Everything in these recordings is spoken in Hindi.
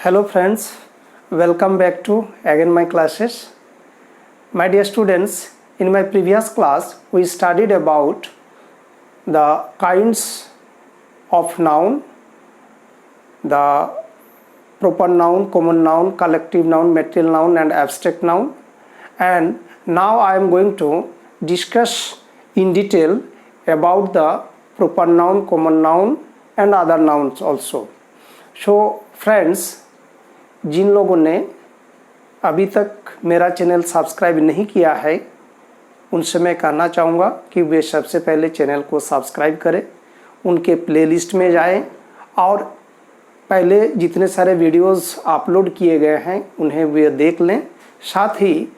Hello friends, welcome back to again my classes. My dear students, in my previous class we studied about the kinds of noun, the proper noun, common noun, collective noun, material noun and abstract noun, and now I am going to discuss in detail about the proper noun, common noun and other nouns also. So friends, जिन लोगों ने अभी तक मेरा चैनल सब्सक्राइब नहीं किया है उनसे मैं कहना चाहूँगा कि वे सबसे पहले चैनल को सब्सक्राइब करें, उनके प्लेलिस्ट में जाएं और पहले जितने सारे वीडियोस अपलोड किए गए हैं उन्हें वे देख लें। साथ ही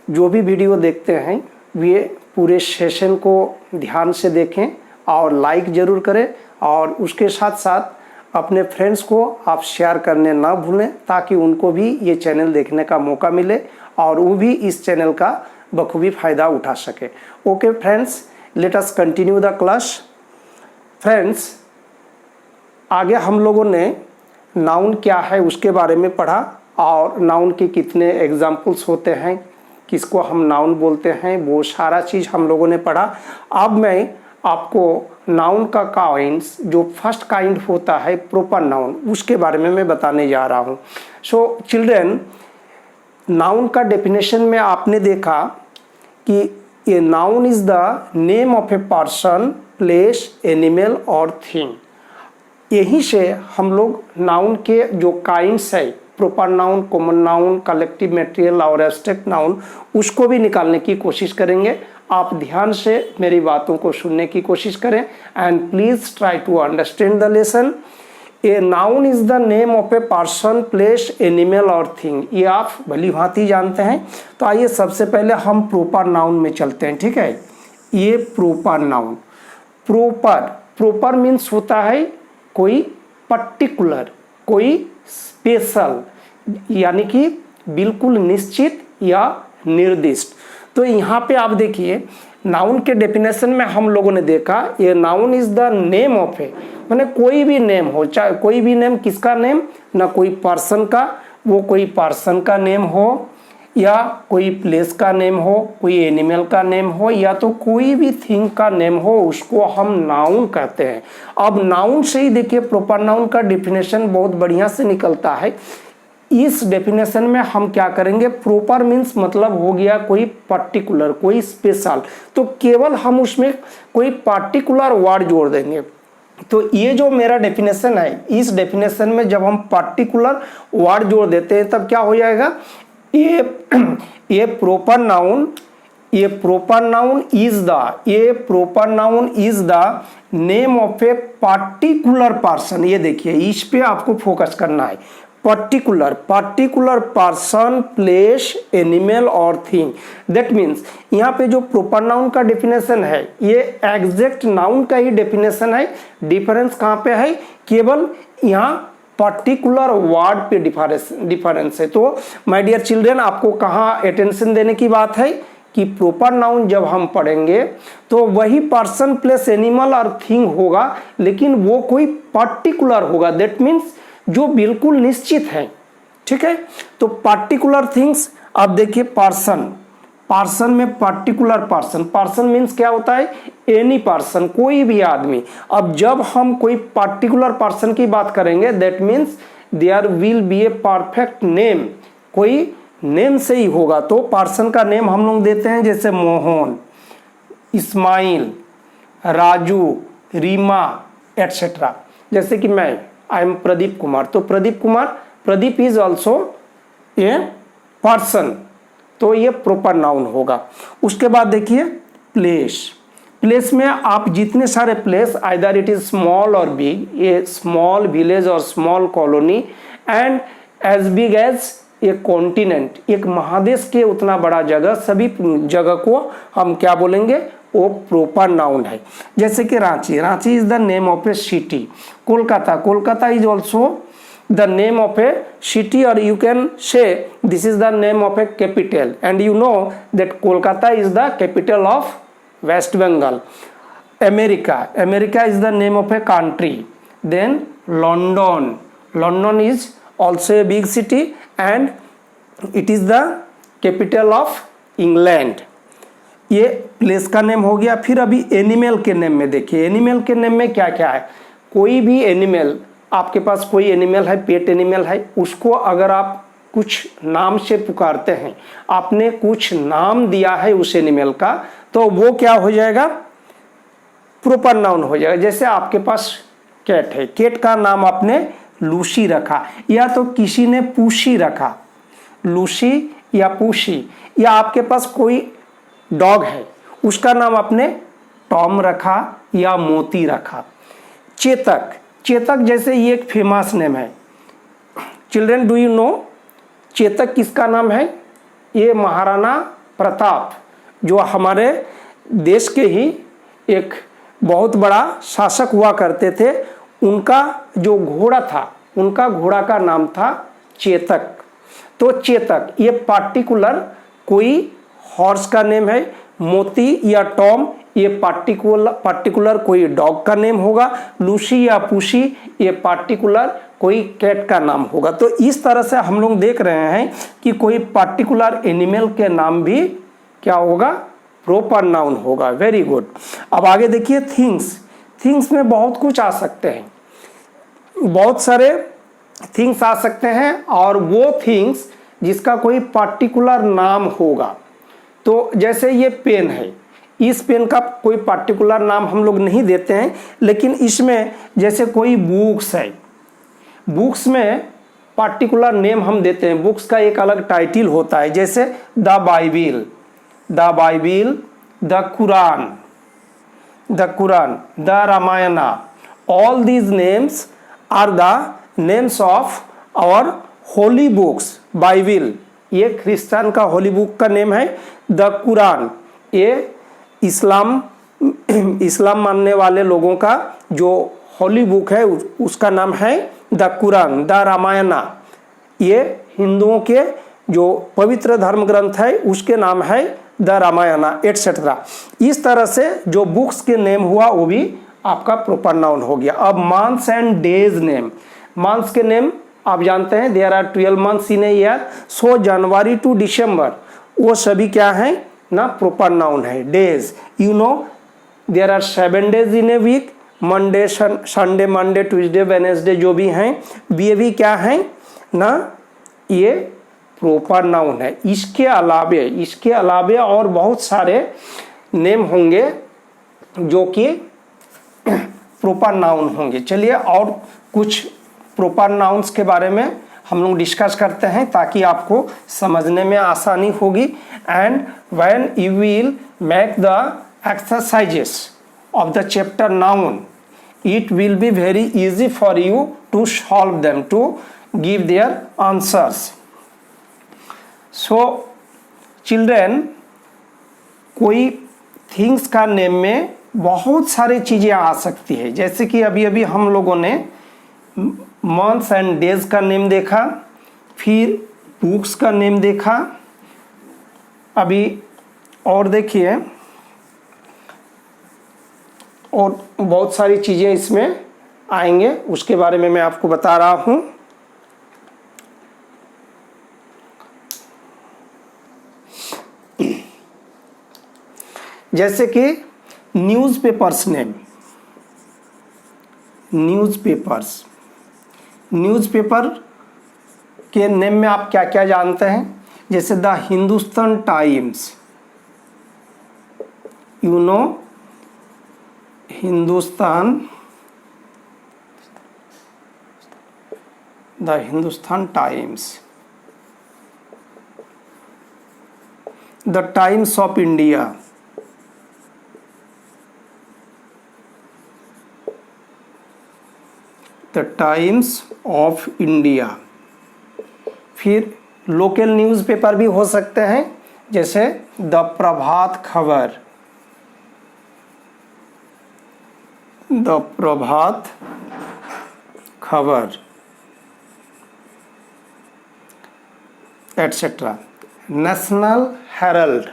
जो भी वीडियो देखते हैं वे पूरे सेशन को ध्यान से देखें और लाइक ज़रूर करें और उसके साथ साथ अपने फ्रेंड्स को आप शेयर करने ना भूलें ताकि उनको भी ये चैनल देखने का मौका मिले और वो भी इस चैनल का बखूबी फ़ायदा उठा सके। Okay friends, let us continue the class. Friends, आगे हम लोगों ने नाउन क्या है उसके बारे में पढ़ा और नाउन के कितने एग्जाम्पल्स होते हैं, किसको हम नाउन बोलते हैं, वो सारा चीज़ हम लोगों ने पढ़ा। अब मैं आपको नाउन का काइंड्स जो फर्स्ट काइंड होता है प्रॉपर नाउन उसके बारे में मैं बताने जा रहा हूँ। सो चिल्ड्रन, नाउन का डेफिनेशन में आपने देखा कि ए noun is the name of a person, place, animal और थिंग। यहीं से हम लोग नाउन के जो काइंड्स है proper noun, common noun, collective, material और एब्स्ट्रैक्ट नाउन उसको भी निकालने की कोशिश करेंगे। आप ध्यान से मेरी बातों को सुनने की कोशिश करें and please try to understand the lesson. A noun is the name of a person, place, animal और थिंग। ये आप भली भांति जानते हैं। तो आइए सबसे पहले हम प्रॉपर नाउन में चलते हैं, ठीक है। ये प्रॉपर नाउन, प्रॉपर मीन्स होता है कोई पर्टिकुलर, कोई स्पेशल, यानी कि बिल्कुल निश्चित या निर्दिष्ट। तो यहाँ पे आप देखिए नाउन के डेफिनेशन में हम लोगों ने देखा ये noun is the name of a, माने कोई भी नेम हो, चाहे कोई भी नेम, किसका नेम, ना कोई पर्सन का, वो कोई पर्सन का नेम हो या कोई प्लेस का नेम हो, कोई एनिमल का नेम हो या तो कोई भी थिंग का नेम हो, उसको हम नाउन कहते हैं। अब नाउन से ही देखिए प्रॉपर नाउन का डेफिनेशन बहुत बढ़िया से निकलता है। इस डेफिनेशन में हम क्या करेंगे, प्रॉपर मीन्स मतलब हो गया कोई पर्टिकुलर, कोई स्पेशल, तो केवल हम उसमें कोई पर्टिकुलर वर्ड जोड़ देंगे। तो ये जो मेरा डेफिनेशन है, इस डेफिनेशन में जब हम पर्टिकुलर वर्ड जोड़ देते हैं तब क्या हो जाएगा, ये proper noun is the name of a particular person. ये देखिए, इस पे आपको फोकस करना है। पर्टिकुलर पर्सन, प्लेस, एनिमल और थिंग। दैट मीन्स यहाँ पे जो प्रॉपर नाउन का डेफिनेशन है ये एग्जैक्ट नाउन का ही डेफिनेशन है। डिफरेंस कहाँ पे है, केवल यहाँ पर्टिकुलर वर्ड पे डिफरेंस है। तो माय डियर चिल्ड्रन, आपको कहाँ अटेंशन देने की बात है कि प्रॉपर नाउन जब हम पढ़ेंगे तो वही पर्सन, प्लेस, एनिमल और थिंग होगा, लेकिन वो कोई पर्टिकुलर होगा। दैट मीन्स जो बिल्कुल निश्चित है, ठीक है। तो पर्टिकुलर थिंग्स, अब देखिए पर्सन में पर्टिकुलर पर्सन मीन्स क्या होता है, एनी पर्सन, कोई भी आदमी। अब जब हम कोई पर्टिकुलर पर्सन की बात करेंगे that means there will be a perfect name, कोई नेम से ही होगा। तो पर्सन का नेम हम लोग देते हैं जैसे मोहन, इस्माइल, राजू, रीमा एटसेट्रा। जैसे कि मैं, आई एम प्रदीप कुमार, तो Pradeep is also a person, तो ये प्रॉपर नाउन होगा। उसके बाद देखिए प्लेस में आप जितने सारे places, either it is small और बिग, ए स्मॉल विलेज और small colony and as big as a continent, एक महादेश के उतना बड़ा जगह, सभी जगह को हम क्या बोलेंगे, वो प्रॉपर नाउन है। जैसे कि Ranchi is the name of A city. Kolkata is also the name of a city, or you can say this is the name of a capital, and you know that Kolkata is the capital of West Bengal. America is the name of a country. Then London, London is also a big city and it is the capital of England. ये प्लेस का नेम हो गया। फिर अभी एनिमल के नेम में देखिए, एनिमल के नेम में क्या क्या है। कोई भी एनिमल, आपके पास कोई एनिमल है, पेट एनिमल है, उसको अगर आप कुछ नाम से पुकारते हैं, आपने कुछ नाम दिया है उस एनिमल का, तो वो क्या हो जाएगा, प्रॉपर नाउन हो जाएगा। जैसे आपके पास कैट है, कैट का नाम आपने लूसी रखा, या तो किसी ने पूशी रखा, लूसी या पूशी। या आपके पास कोई डॉग है, उसका नाम आपने टॉम रखा या मोती रखा। चेतक, चेतक जैसे ये एक फेमस नेम है। Children, do you know Chetak किसका नाम है? ये महाराणा प्रताप, जो हमारे देश के ही एक बहुत बड़ा शासक हुआ करते थे, उनका जो घोड़ा था, उनका घोड़ा का नाम था चेतक। तो चेतक ये पार्टिकुलर कोई हॉर्स का नेम है। मोती या टॉम ये पार्टिकुलर कोई डॉग का नेम होगा। लूसी या पूशी ये पार्टिकुलर कोई कैट का नाम होगा। तो इस तरह से हम लोग देख रहे हैं कि कोई पार्टिकुलर एनिमल के नाम भी क्या होगा, प्रॉपर नाउन होगा। Very good. अब आगे देखिए थिंग्स। थिंग्स में बहुत कुछ आ सकते हैं, बहुत सारे थिंग्स आ सकते हैं, और वो थिंग्स जिसका कोई पार्टिकुलर नाम होगा। तो जैसे ये पेन है, इस पेन का कोई पार्टिकुलर नाम हम लोग नहीं देते हैं, लेकिन इसमें जैसे कोई बुक्स है, बुक्स में पार्टिकुलर नेम हम देते हैं। बुक्स का एक अलग टाइटल होता है, जैसे the Bible, the Bible, the Quran, the Ramayana. All these names are the names of our holy books. Bible ये क्रिश्चियन का होली बुक का नेम है। द कुरान ये इस्लाम मानने वाले लोगों का जो होली बुक है, उसका नाम है द कुरान। द रामायणा ये हिंदुओं के जो पवित्र धर्म ग्रंथ है, उसके नाम है द रामायणा, एटसेट्रा। इस तरह से जो बुक्स के नेम हुआ वो भी आपका प्रॉपर नाउन हो गया। अब months and days name. Months के नेम आप जानते हैं, there are 12 months in a year, so January to December वो सभी क्या है ना, प्रॉपर नाउन है। Days, you know there are 7 days in a week, Monday, Sunday, Monday, Tuesday, Wednesday जो भी हैं, ये भी क्या है ना, ये प्रॉपर नाउन है। इसके अलावे और बहुत सारे नेम होंगे जो कि प्रॉपर नाउन होंगे। चलिए और कुछ प्रॉपर नाउन्स के बारे में हम लोग डिस्कस करते हैं, ताकि आपको समझने में आसानी होगी। And when you will make the exercises of the chapter noun, it will be very easy for you to solve them, to give their answers. So children, कोई थिंग्स का नेम में बहुत सारी चीज़ें आ सकती है। जैसे कि अभी हम लोगों ने मंथ्स एंड डेज का नेम देखा, फिर बुक्स का नेम देखा। अभी और देखिए, और बहुत सारी चीज़ें इसमें आएंगे, उसके बारे में मैं आपको बता रहा हूँ। जैसे कि न्यूज़पेपर्स नेम, न्यूज़पेपर के नेम में आप क्या क्या जानते हैं? जैसे the Hindustan times, you know the Hindustan times, the times of India, the times of India. फिर लोकल न्यूज़पेपर भी हो सकते हैं, जैसे द प्रभात खबर, the Prabhat Khabar, etcetera. National Herald,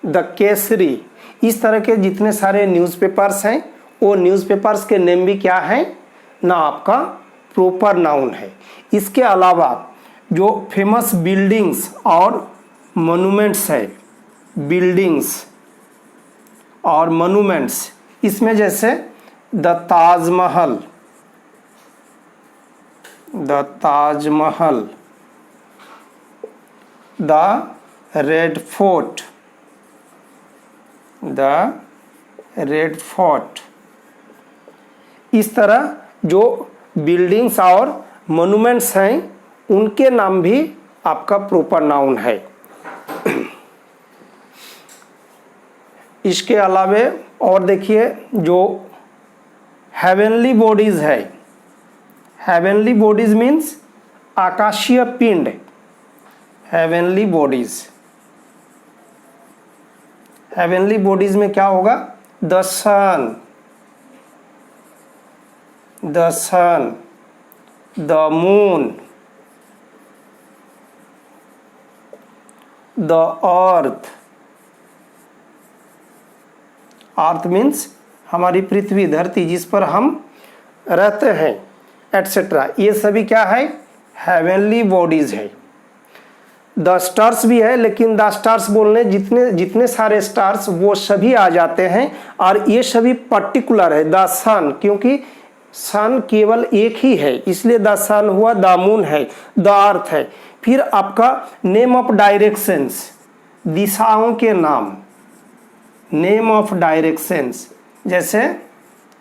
the Kesari. इस तरह के जितने सारे न्यूज़पेपर्स हैं, वो न्यूज़पेपर्स के नेम भी क्या हैं ना, आपका प्रॉपर नाउन है। इसके अलावा जो फेमस बिल्डिंग्स और मॉन्यूमेंट्स है, बिल्डिंग्स और मॉन्यूमेंट्स, इसमें जैसे the Taj Mahal, the Taj Mahal, the red fort, the red fort, इस तरह जो बिल्डिंग्स और मॉन्यूमेंट्स हैं उनके नाम भी आपका प्रॉपर नाउन है। इसके अलावे और देखिए जो हेवनली बॉडीज है, हेवनली बॉडीज मीन्स आकाशीय पिंड, हेवनली बॉडीज, हेवनली बॉडीज में क्या होगा, the sun, the sun, the moon, the earth, earth means हमारी पृथ्वी, धरती जिस पर हम रहते हैं, एटसेट्रा, ये सभी क्या है, हेवनली बॉडीज है। द स्टार्स भी है, लेकिन द स्टार्स बोलने जितने जितने सारे स्टार्स वो सभी आ जाते हैं, और ये सभी पर्टिकुलर है। द सन, क्योंकि सन केवल एक ही है इसलिए द सन हुआ, द मून है, द अर्थ है। फिर आपका नेम ऑफ डायरेक्शंस, दिशाओं के नाम, नेम ऑफ डायरेक्शंस, जैसे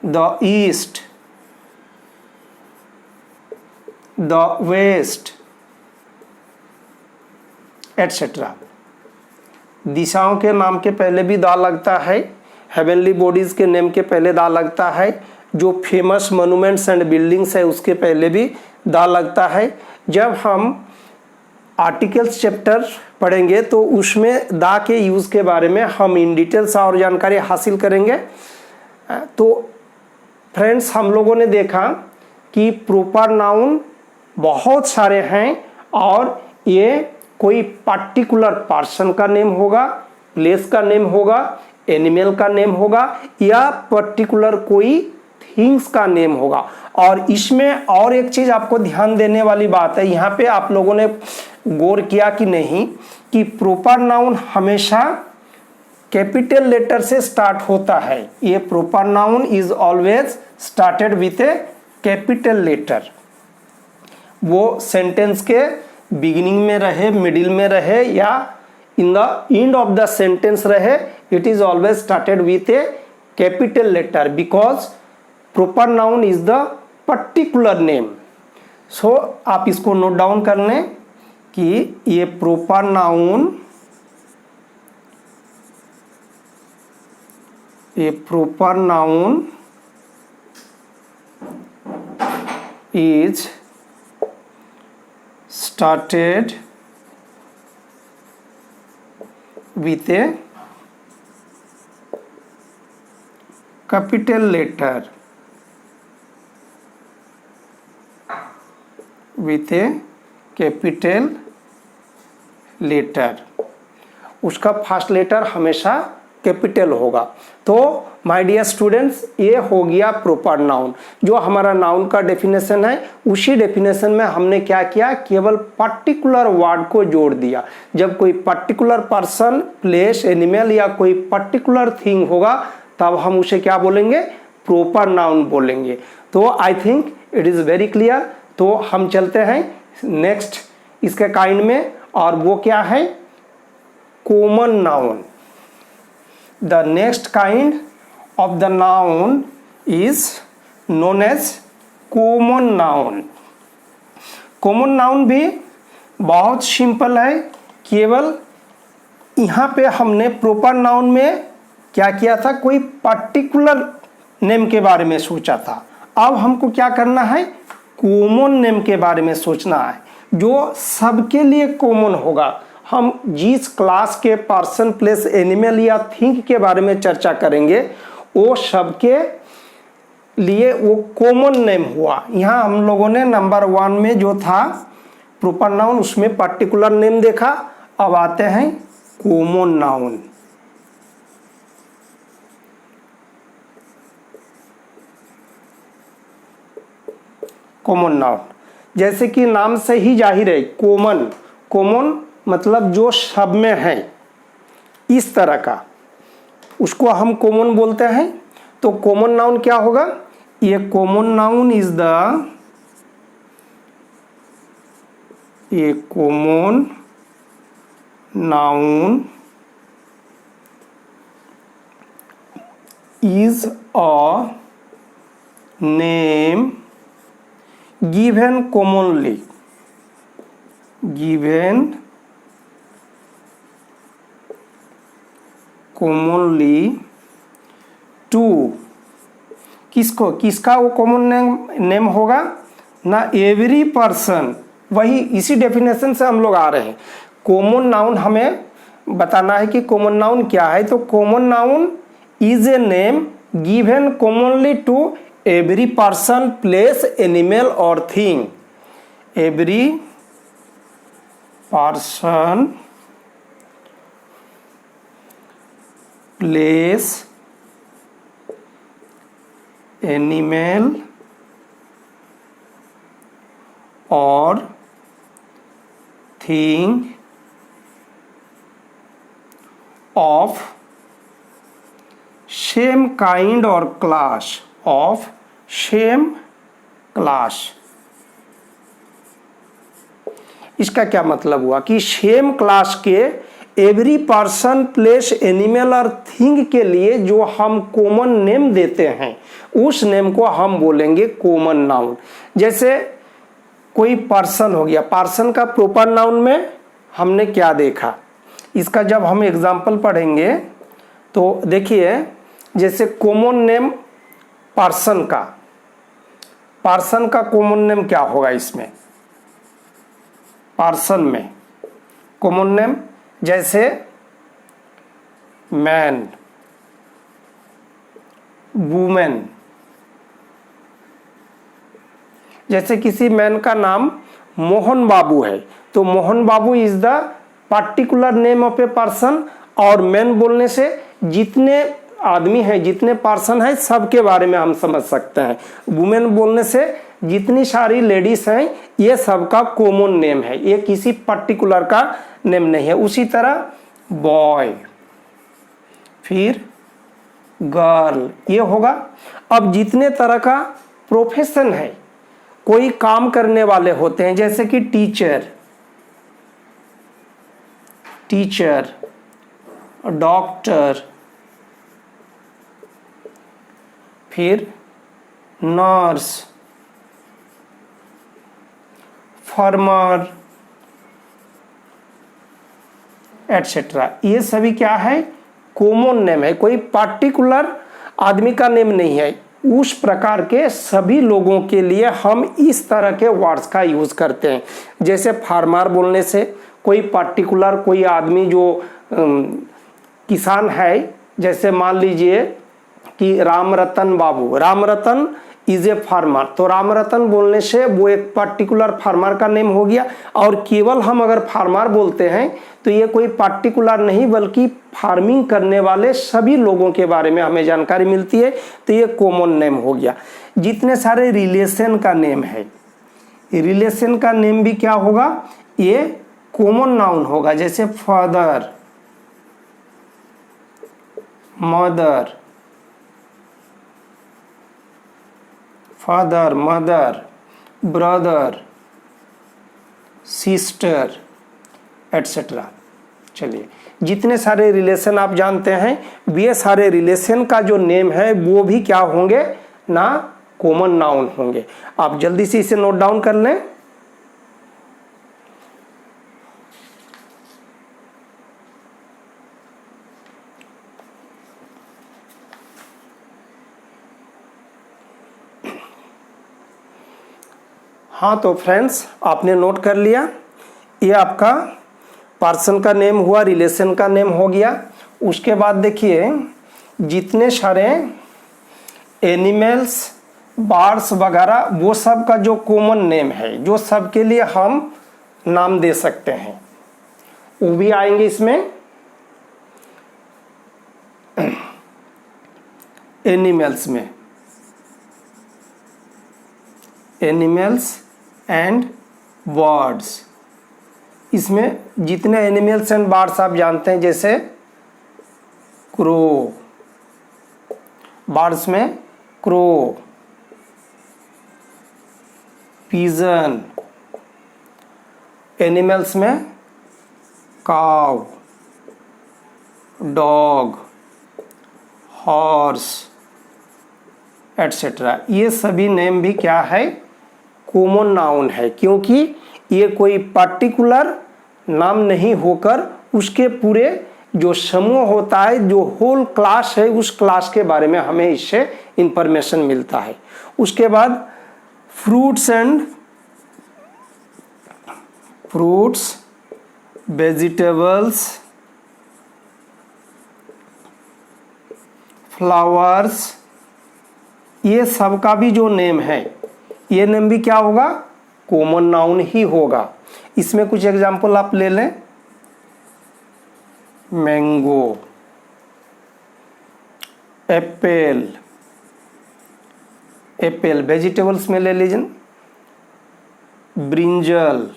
the east, the west, etcetera. दिशाओं के नाम के पहले भी दा लगता है, हेवनली बॉडीज के नेम के पहले दा लगता है, जो फेमस मॉन्यूमेंट्स एंड बिल्डिंग्स है उसके पहले भी दा लगता है। जब हम आर्टिकल्स चैप्टर पढ़ेंगे तो उसमें दा के यूज़ के बारे में हम इन डिटेल्स और जानकारी हासिल करेंगे। तो फ्रेंड्स, हम लोगों ने देखा कि प्रॉपर नाउन बहुत सारे हैं, और ये कोई पर्टिकुलर पर्सन का नेम होगा, प्लेस का नेम होगा, एनिमल का नेम होगा, या पर्टिकुलर कोई थिंग्स का नेम होगा। और इसमें और एक चीज आपको ध्यान देने वाली बात है, यहाँ पे आप लोगों ने गौर किया कि नहीं, कि प्रॉपर नाउन हमेशा कैपिटल लेटर से स्टार्ट होता है। ये proper noun is always started with a capital letter. वो सेंटेंस के बिगिनिंग में रहे, मिडिल में रहे, या in the end of the sentence रहे, it is always started with a capital letter, because proper noun is the particular name. So आप इसको नोट डाउन कर लें कि ये प्रॉपर नाउन, ये proper noun is started with a capital letter, with a capital letter। उसका फर्स्ट लेटर हमेशा कैपिटल होगा। तो माय डियर स्टूडेंट्स, ये हो गया प्रॉपर नाउन। जो हमारा नाउन का डेफिनेशन है, उसी डेफिनेशन में हमने क्या किया, केवल पर्टिकुलर वर्ड को जोड़ दिया। जब कोई पर्टिकुलर पर्सन, प्लेस, एनिमल या कोई पर्टिकुलर थिंग होगा तब हम उसे क्या बोलेंगे, प्रॉपर नाउन बोलेंगे। तो I think it is very clear. तो हम चलते हैं नेक्स्ट इसके काइंड में, और वो क्या है, common noun. The next kind of the noun is known as common noun। common noun भी बहुत सिंपल है, केवल यहाँ पे हमने प्रॉपर नाउन में क्या किया था, कोई पर्टिकुलर नेम के बारे में सोचा था। अब हमको क्या करना है, कॉमन नेम के बारे में सोचना है, जो सबके लिए कॉमन होगा। हम जिस क्लास के पर्सन, प्लेस, एनिमल या थिंग के बारे में चर्चा करेंगे, वो सबके लिए वो कॉमन नेम हुआ। यहाँ हम लोगों ने नंबर 1 में जो था प्रॉपर नाउन, उसमें पर्टिकुलर नेम देखा। अब आते हैं कॉमन नाउन। Common noun. जैसे कि नाम से ही जाहिर है, कॉमन, कॉमन मतलब जो सब में है, इस तरह का, उसको हम कॉमन बोलते हैं। तो कॉमन नाउन क्या होगा? ये कॉमन नाउन इज द, ये common noun is a name given commonly to, किसको, किसका वो कॉमन नेम होगा ना? Every person. वही इसी डेफिनेशन से हम लोग आ रहे हैं। कॉमन नाउन हमें बताना है कि कॉमन नाउन क्या है। तो common noun is a name given commonly to every person, place, animal or thing. Every person, place, animal or thing of same kind और क्लास, ऑफ सेम क्लास। इसका क्या मतलब हुआ कि सेम क्लास के एवरी पर्सन, प्लेस, एनिमल और थिंग के लिए जो हम कॉमन नेम देते हैं, उस नेम को हम बोलेंगे कॉमन नाउन। जैसे कोई पर्सन हो गया, पर्सन का प्रॉपर नाउन में हमने क्या देखा, इसका जब हम एग्जाम्पल पढ़ेंगे तो देखिए, जैसे कॉमन नेम पर्सन का, पर्सन का कॉमन नेम क्या होगा? इसमें पर्सन में कॉमन नेम जैसे मैन, वुमेन। जैसे किसी मैन का नाम मोहन बाबू है, तो Mohan Babu is the particular name of a person. और मैन बोलने से जितने आदमी हैं, जितने पर्सन हैं, सबके बारे में हम समझ सकते हैं। वुमेन बोलने से जितनी सारी लेडीज हैं, ये सबका कॉमन नेम है, ये किसी पर्टिकुलर का नेम नहीं है। उसी तरह बॉय, फिर गर्ल, ये होगा। अब जितने तरह का प्रोफेशन है, कोई काम करने वाले होते हैं, जैसे कि टीचर, टीचर, डॉक्टर, फिर नर्स, फार्मर, एटसेट्रा। ये सभी क्या है? कॉमन नेम है, कोई पर्टिकुलर आदमी का नेम नहीं है। उस प्रकार के सभी लोगों के लिए हम इस तरह के वर्ड्स का यूज करते हैं। जैसे फार्मर बोलने से कोई पर्टिकुलर कोई आदमी जो किसान है, जैसे मान लीजिए कि राम रतन बाबू, राम रतन इज ए फार्मर, तो राम रतन बोलने से वो एक पर्टिकुलर फार्मर का नेम हो गया। और केवल हम अगर फार्मर बोलते हैं तो ये कोई पर्टिकुलर नहीं, बल्कि फार्मिंग करने वाले सभी लोगों के बारे में हमें जानकारी मिलती है, तो ये कॉमन नेम हो गया। जितने सारे रिलेशन का नेम है, रिलेशन का नेम भी क्या होगा? ये कॉमन नाउन होगा। जैसे father, mother, father, mother, brother, sister, etcetera. चलिए, जितने सारे रिलेशन आप जानते हैं, ये सारे रिलेशन का जो नेम है वो भी क्या होंगे ना? कॉमन नाउन होंगे। आप जल्दी से इसे नोट डाउन कर लें। हाँ, तो फ्रेंड्स आपने नोट कर लिया, ये आपका पर्सन का नेम हुआ, रिलेशन का नेम हो गया। उसके बाद देखिए, जितने सारे एनिमल्स, बर्ड्स वगैरह, वो सब का जो कॉमन नेम है, जो सब के लिए हम नाम दे सकते हैं, वो भी आएंगे इसमें। एनिमल्स में एनिमल्स एंड बर्ड्स। इसमें जितने एनिमल्स एंड बर्ड्स आप जानते हैं, जैसे क्रो, बर्ड्स में क्रो, पिजन, एनिमल्स में काउ, डॉग, हॉर्स एटसेट्रा। ये सभी नेम भी क्या है, कॉमन नाउन है, क्योंकि ये कोई पर्टिकुलर नाम नहीं होकर उसके पूरे जो समूह होता है, जो होल क्लास है, उस क्लास के बारे में हमें इससे इंफॉर्मेशन मिलता है। उसके बाद फ्रूट्स, वेजिटेबल्स, फ्लावर्स, ये सब का भी जो नेम है, ये नेम भी क्या होगा, कॉमन नाउन ही होगा। इसमें कुछ एग्जांपल आप ले लें, मैंगो, एप्पल, वेजिटेबल्स में ले लीजिए ब्रिंजल,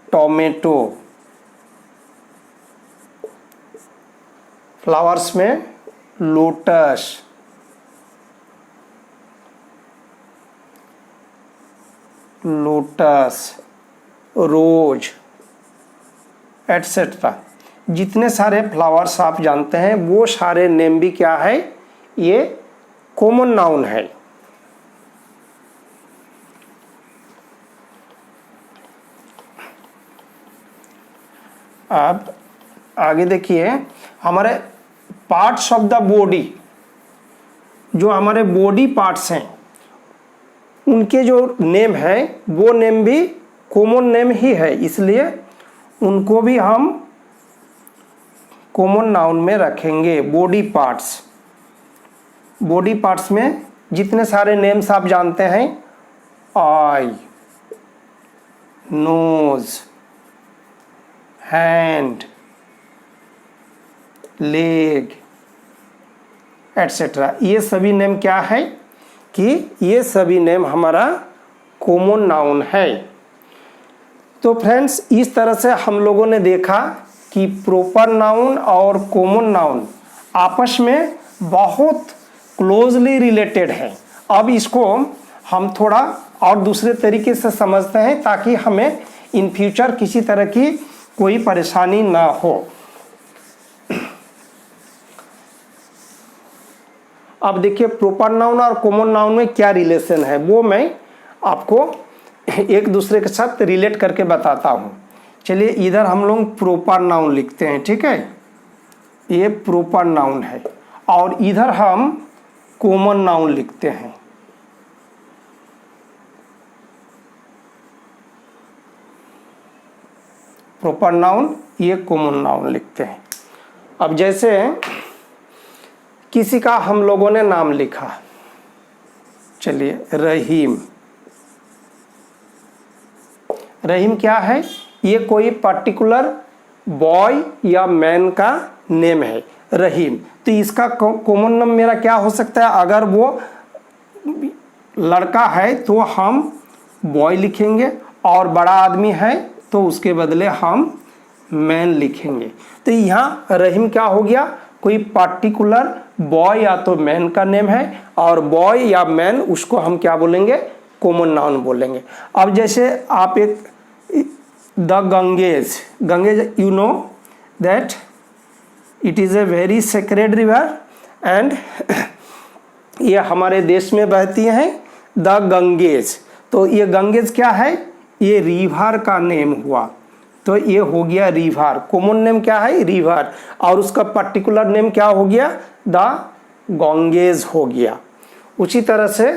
टोमेटो। फ्लावर्स में लोटस, रोज एटसेट्रा। जितने सारे फ्लावर्स आप जानते हैं वो सारे नेम भी क्या है, ये कॉमन नाउन है। अब आगे देखिए, हमारे पार्ट्स ऑफ द बॉडी, जो हमारे बॉडी पार्ट्स हैं उनके जो नेम है वो नेम भी कॉमन नेम ही है, इसलिए उनको भी हम कॉमन नाउन में रखेंगे। बॉडी पार्ट्स में जितने सारे नेम्स आप जानते हैं, आई, नोज, हैंड, लेग एटसेट्रा, ये सभी नेम क्या है कि ये सभी नेम हमारा कॉमन नाउन है। तो फ्रेंड्स, इस तरह से हम लोगों ने देखा कि प्रॉपर नाउन और कॉमन नाउन आपस में बहुत क्लोजली रिलेटेड है। अब इसको हम थोड़ा और दूसरे तरीके से समझते हैं ताकि हमें इन फ्यूचर किसी तरह की कोई परेशानी ना हो। अब देखिए, प्रॉपर नाउन और कॉमन नाउन में क्या रिलेशन है वो मैं आपको एक दूसरे के साथ रिलेट करके बताता हूँ। चलिए, इधर हम लोग प्रॉपर नाउन लिखते हैं, ठीक है, ये प्रॉपर नाउन है, और इधर हम कॉमन नाउन लिखते हैं। प्रॉपर नाउन, ये कॉमन नाउन लिखते हैं। अब जैसे किसी का हम लोगों ने नाम लिखा, चलिए रहीम। रहीम क्या है, ये कोई पर्टिकुलर बॉय या मैन का नेम है रहीम। तो इसका कॉमन नाम मेरा क्या हो सकता है, अगर वो लड़का है तो हम बॉय लिखेंगे, और बड़ा आदमी है तो उसके बदले हम मैन लिखेंगे। तो यहाँ रहीम क्या हो गया, कोई पर्टिकुलर बॉय या तो मैन का नेम है, और बॉय या मैन उसको हम क्या बोलेंगे, कॉमन नाउन बोलेंगे। अब जैसे आप एक the Ganges, you know that it is a very sacred river, and ये हमारे देश में बहती हैं, द गंगेज। तो ये गंगेज क्या है, ये रिवर का नेम हुआ, तो ये हो गया रिवर। कॉमन नेम क्या है, रिवर, और उसका पर्टिकुलर नेम क्या हो गया, द गंगेज हो गया। उसी तरह से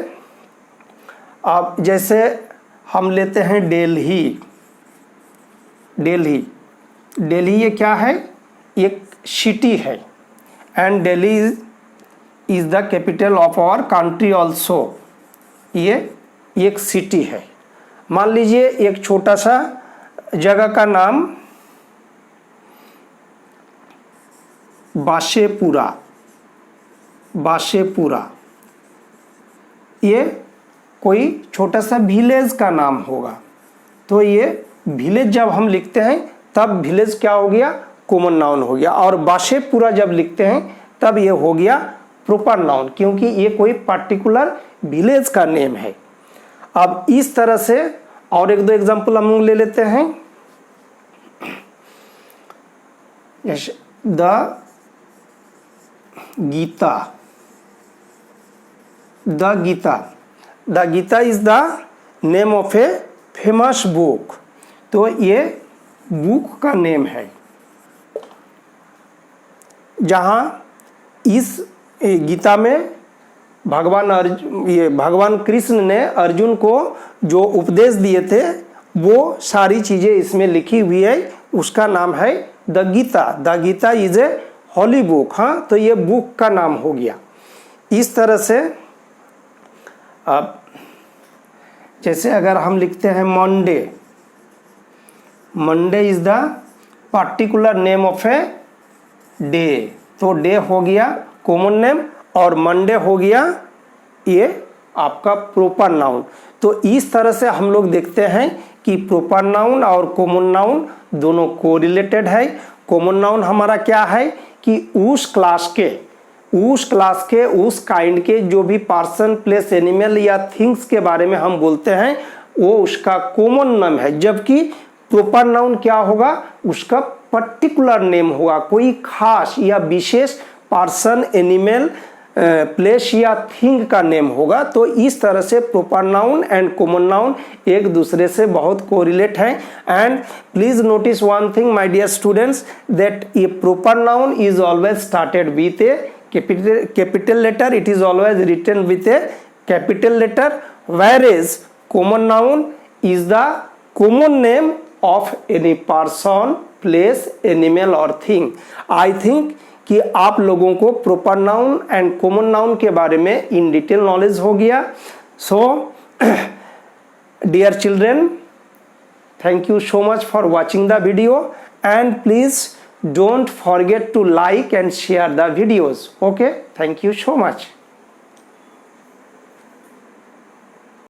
अब जैसे हम लेते हैं दिल्ली, ये क्या है, एक सिटी है, and Delhi is the capital of our country also. ये एक सिटी है। मान लीजिए एक छोटा सा जगह का नाम बाशेपुरा, बाशेपुरा, ये कोई छोटा सा विलेज का नाम होगा। तो ये विलेज जब हम लिखते हैं तब विलेज क्या हो गया, कॉमन नाउन हो गया। और बाशेपुरा जब लिखते हैं तब ये हो गया प्रॉपर नाउन, क्योंकि ये कोई पर्टिकुलर विलेज का नेम है। अब इस तरह से और एक दो एग्जांपल हम ले लेते हैं। The Gita, the Gita, the Gita is the name of a famous book. तो ये बुक का नेम है। जहाँ इस गीता में भगवान कृष्ण ने अर्जुन को जो उपदेश दिए थे वो सारी चीज़ें इसमें लिखी हुई है, उसका नाम है the Gita. The Gita is a holy book. हाँ, तो ये बुक का नाम हो गया। इस तरह से अब जैसे अगर हम लिखते हैं Monday, Monday is the particular name of a day. तो डे हो गया कॉमन नेम और मंडे हो गया ये आपका प्रॉपर नाउन। तो इस तरह से हम लोग देखते हैं कि प्रॉपर नाउन और कॉमन नाउन दोनों कोरिलेटेड है। कॉमन नाउन हमारा क्या है कि उस क्लास के उस काइंड के जो भी पर्सन, प्लेस, एनिमल या थिंग्स के बारे में हम बोलते हैं वो उसका कॉमन नाम है। जबकि प्रॉपर नाउन क्या होगा, उसका पर्टिकुलर नेम होगा, कोई खास या विशेष पर्सन, एनिमल, प्लेस या थिंग का नेम होगा। तो इस तरह से proper noun and common noun एक दूसरे से बहुत कोरिलेट है। And please notice one thing my dear students, that a proper noun is always started with a capital letter, it is always written with a capital letter, whereas common noun is the common name of any person, place, animal or thing. I think कि आप लोगों को proper noun and common noun के बारे में इन डिटेल नॉलेज हो गया। So dear children, thank you so much for watching the video, and please don't forget to like and share the videos. Okay, thank you so much.